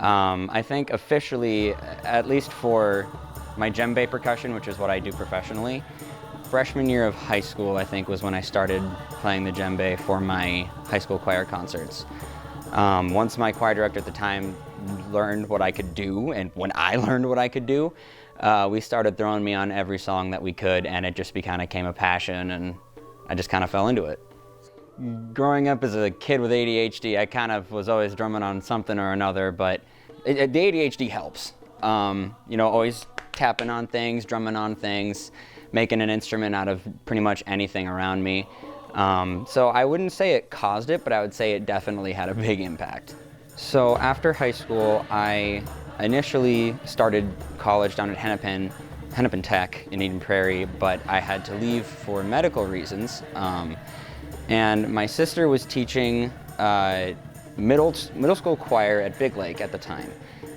I think officially, at least for my djembe percussion, which is what I do professionally, freshman year of high school, I think, was when I started playing the djembe for my high school choir concerts. Once my choir director at the time learned what I could do, and when I learned what I could do, we started throwing me on every song that we could, and it just became a passion, and I just kind of fell into it. Growing up as a kid with ADHD, I kind of was always drumming on something or another, but the ADHD helps. Always tapping on things, drumming on things, making an instrument out of pretty much anything around me. So I wouldn't say it caused it, but I would say it definitely had a big impact. So after high school, I initially started college down at Hennepin Tech in Eden Prairie, but I had to leave for medical reasons. And my sister was teaching middle school choir at Big Lake at the time.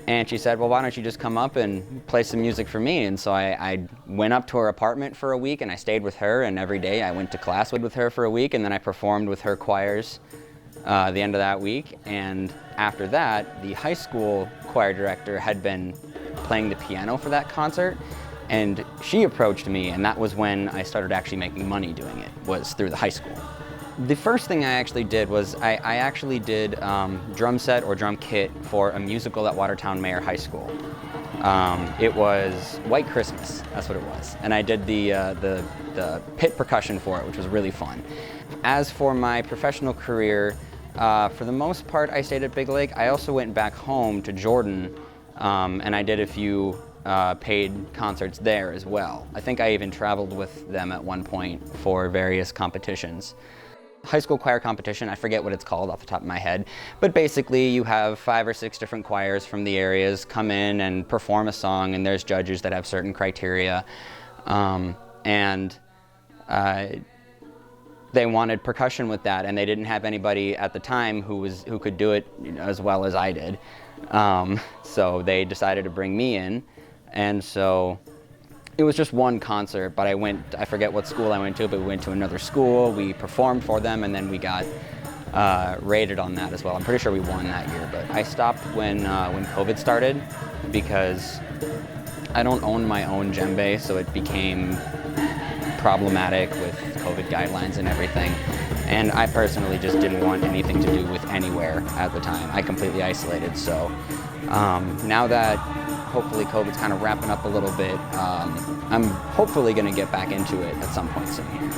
And she said, well, why don't you just come up and play some music for me? And so I went up to her apartment for a week and I stayed with her, and every day I went to class with her for a week, and then I performed with her choirs the end of that week. And after that, the high school choir director had been playing the piano for that concert, and she approached me, and that was when I started actually making money doing it, was through the high school. The first thing I actually did was I actually did drum set or drum kit for a musical at Watertown Mayer High School. It was White Christmas, that's what it was. And I did the pit percussion for it, which was really fun. As for my professional career, for the most part I stayed at Big Lake. I also went back home to Jordan, and I did a few paid concerts there as well. I think I even traveled with them at one point for various competitions. High school choir competition, I forget what it's called off the top of my head, but basically you have 5 or 6 different choirs from the areas come in and perform a song, and there's judges that have certain criteria, and they wanted percussion with that, and they didn't have anybody at the time who could do it as well as I did, so they decided to bring me in. And so it was just one concert, but I forget what school I went to, but we went to another school, we performed for them, and then we got rated on that as well. I'm pretty sure we won that year, but I stopped when COVID started because I don't own my own djembe, so it became problematic with COVID guidelines and everything. And I personally just didn't want anything to do with anywhere at the time. I completely isolated, so now that hopefully COVID's kind of wrapping up a little bit, I'm hopefully going to get back into it at some point soon here.